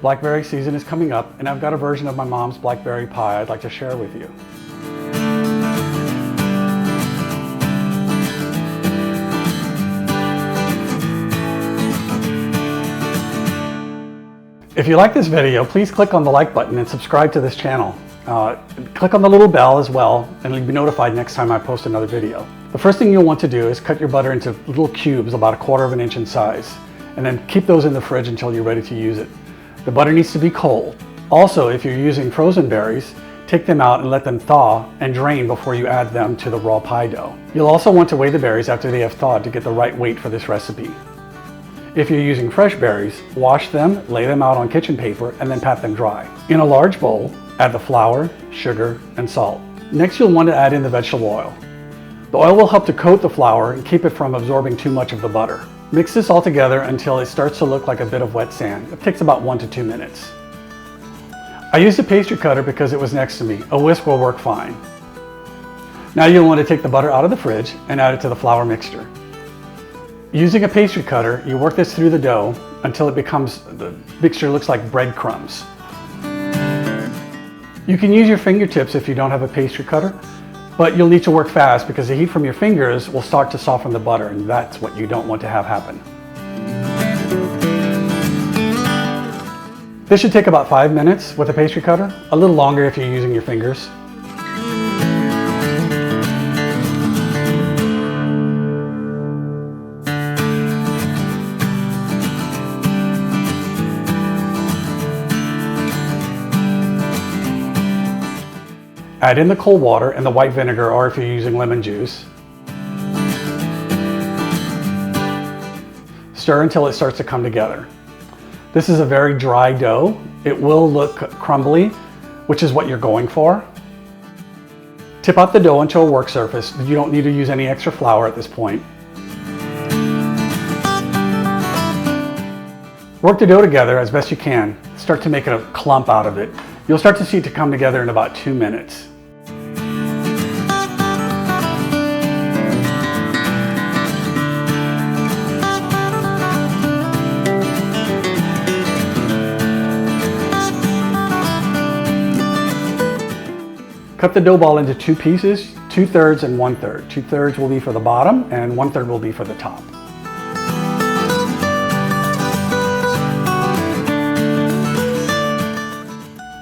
Blackberry season is coming up, and I've got a version of my mom's blackberry pie I'd like to share with you. If you like this video, please click on the like button and subscribe to this channel. Click on the little bell as well, and you'll be notified next time I post another video. The first thing you'll want to do is cut your butter into little cubes about 1/4 inch in size, and then keep those in the fridge until you're ready to use it. The butter needs to be cold. Also, if you're using frozen berries, take them out and let them thaw and drain before you add them to the raw pie dough. You'll also want to weigh the berries after they have thawed to get the right weight for this recipe. If you're using fresh berries, wash them, lay them out on kitchen paper, and then pat them dry. In a large bowl, add the flour, sugar, and salt. Next, you'll want to add in the vegetable oil. The oil will help to coat the flour and keep it from absorbing too much of the butter. Mix this all together until it starts to look like a bit of wet sand. It takes about 1 to 2 minutes. I used a pastry cutter because it was next to me. A whisk will work fine. Now you'll want to take the butter out of the fridge and add it to the flour mixture. Using a pastry cutter, you work this through the dough until the mixture looks like breadcrumbs. You can use your fingertips if you don't have a pastry cutter, but you'll need to work fast because the heat from your fingers will start to soften the butter, and that's what you don't want to have happen. This should take about 5 minutes with a pastry cutter, a little longer if you're using your fingers. Add in the cold water and the white vinegar, or if you're using lemon juice. Stir until it starts to come together. This is a very dry dough. It will look crumbly, which is what you're going for. Tip out the dough onto a work surface. You don't need to use any extra flour at this point. Work the dough together as best you can. Start to make a clump out of it. You'll start to see it to come together in about 2 minutes. Cut the dough ball into 2 pieces, 2/3 and 1/3. 2/3 will be for the bottom and 1/3 will be for the top.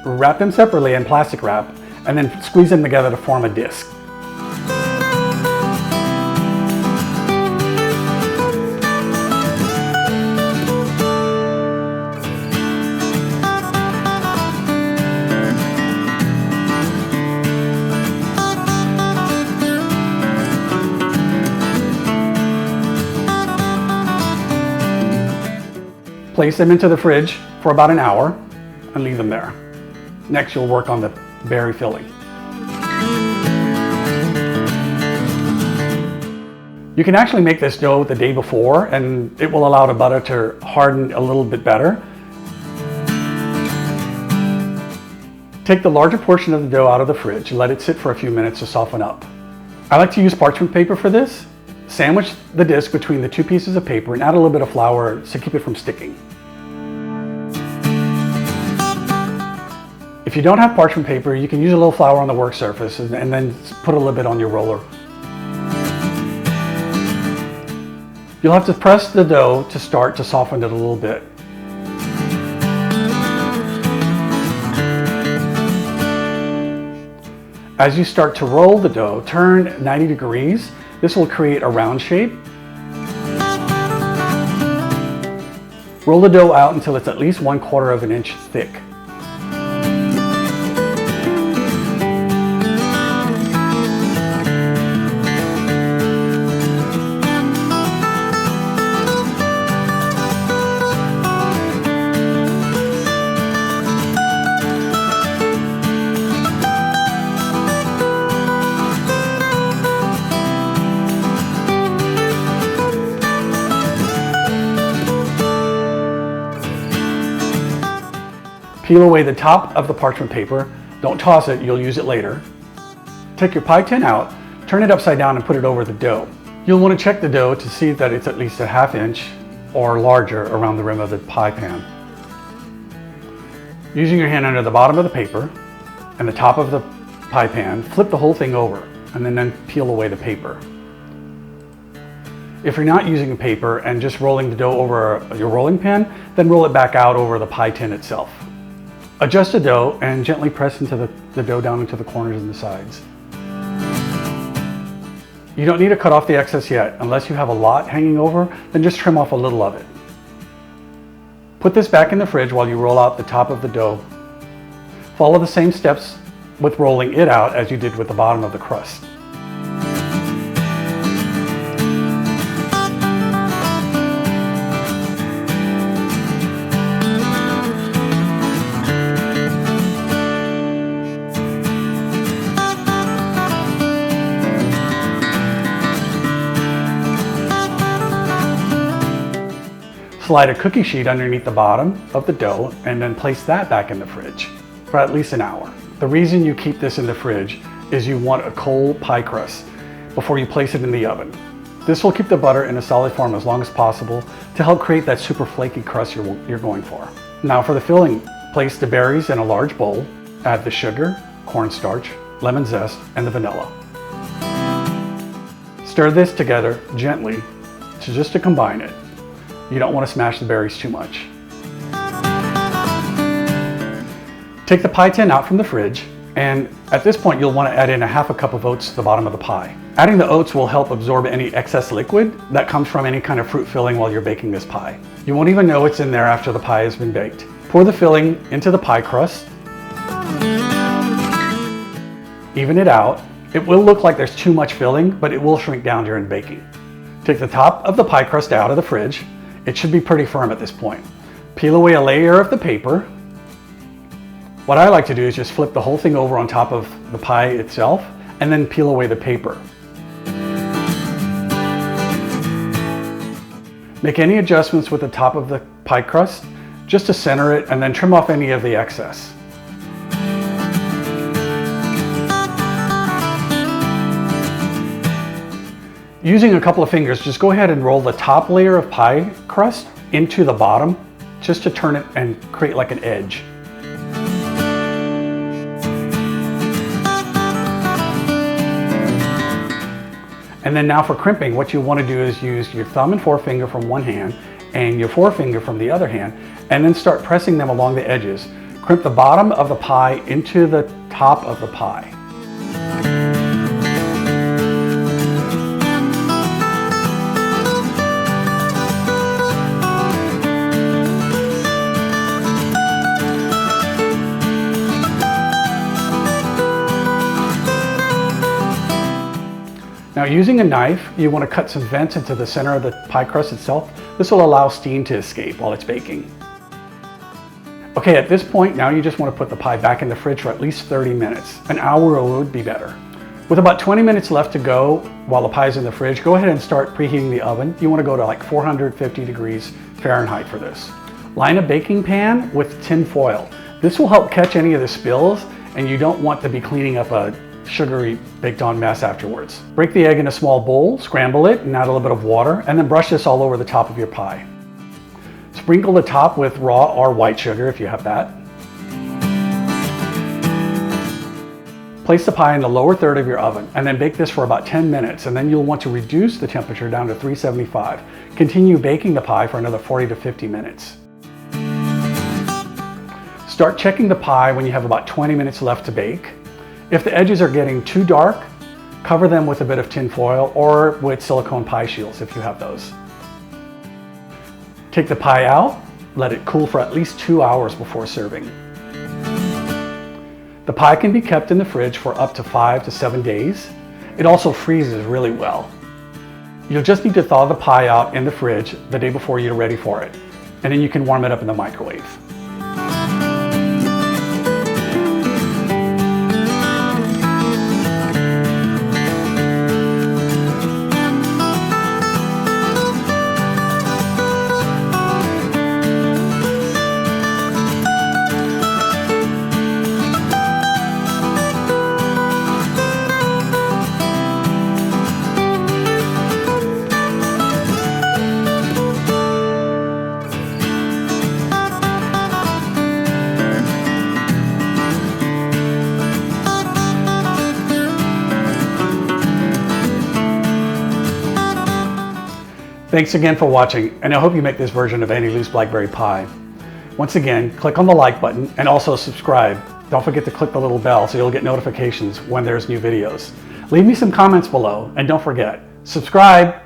Wrap them separately in plastic wrap and then squeeze them together to form a disc. Place them into the fridge for about an hour and leave them there. Next, you'll work on the berry filling. You can actually make this dough the day before, and it will allow the butter to harden a little bit better. Take the larger portion of the dough out of the fridge and let it sit for a few minutes to soften up. I like to use parchment paper for this. Sandwich the disc between the 2 pieces of paper and add a little bit of flour to keep it from sticking. If you don't have parchment paper, you can use a little flour on the work surface and then put a little bit on your roller. You'll have to press the dough to start to soften it a little bit. As you start to roll the dough, turn 90 degrees. This will create a round shape. Roll the dough out until it's at least 1/4 inch thick. Peel away the top of the parchment paper. Don't toss it, you'll use it later. Take your pie tin out, turn it upside down and put it over the dough. You'll want to check the dough to see that it's at least 1/2 inch or larger around the rim of the pie pan. Using your hand under the bottom of the paper and the top of the pie pan, flip the whole thing over and then peel away the paper. If you're not using a paper and just rolling the dough over your rolling pin, then roll it back out over the pie tin itself. Adjust the dough and gently press into the dough down into the corners and the sides. You don't need to cut off the excess yet. Unless you have a lot hanging over, then just trim off a little of it. Put this back in the fridge while you roll out the top of the dough. Follow the same steps with rolling it out as you did with the bottom of the crust. Slide a cookie sheet underneath the bottom of the dough and then place that back in the fridge for at least an hour. The reason you keep this in the fridge is you want a cold pie crust before you place it in the oven. This will keep the butter in a solid form as long as possible to help create that super flaky crust you're going for. Now for the filling, place the berries in a large bowl, add the sugar, cornstarch, lemon zest, and the vanilla. Stir this together gently just to combine it. You don't want to smash the berries too much. Take the pie tin out from the fridge, and at this point you'll want to add in a half a cup of oats to the bottom of the pie. Adding the oats will help absorb any excess liquid that comes from any kind of fruit filling while you're baking this pie. You won't even know it's in there after the pie has been baked. Pour the filling into the pie crust. Even it out. It will look like there's too much filling, but it will shrink down during baking. Take the top of the pie crust out of the fridge. It should be pretty firm at this point. Peel away a layer of the paper. What I like to do is just flip the whole thing over on top of the pie itself and then peel away the paper. Make any adjustments with the top of the pie crust just to center it and then trim off any of the excess. Using a couple of fingers, just go ahead and roll the top layer of pie crust into the bottom just to turn it and create like an edge. And then now for crimping, what you want to do is use your thumb and forefinger from one hand and your forefinger from the other hand, and then start pressing them along the edges. Crimp the bottom of the pie into the top of the pie. Now using a knife, you want to cut some vents into the center of the pie crust itself. This will allow steam to escape while it's baking. Okay, at this point, now you just want to put the pie back in the fridge for at least 30 minutes. An hour would be better. With about 20 minutes left to go while the pie is in the fridge, go ahead and start preheating the oven. You want to go to like 450 degrees Fahrenheit for this. Line a baking pan with tin foil. This will help catch any of the spills, and you don't want to be cleaning up a sugary baked on mess afterwards. Break the egg in a small bowl, scramble it, and add a little bit of water, and then brush this all over the top of your pie. Sprinkle the top with raw or white sugar if you have that. Place the pie in the lower third of your oven and then bake this for about 10 minutes, and then you'll want to reduce the temperature down to 375. Continue baking the pie for another 40 to 50 minutes. Start checking the pie when you have about 20 minutes left to bake. If the edges are getting too dark, cover them with a bit of tin foil or with silicone pie shields if you have those. Take the pie out, let it cool for at least 2 hours before serving. The pie can be kept in the fridge for up to 5 to 7 days. It also freezes really well. You'll just need to thaw the pie out in the fridge the day before you're ready for it, and then you can warm it up in the microwave. Thanks again for watching, and I hope you make this version of any loose blackberry pie. Once again, click on the like button and also subscribe. Don't forget to click the little bell so you'll get notifications when there's new videos. Leave me some comments below, and don't forget, subscribe.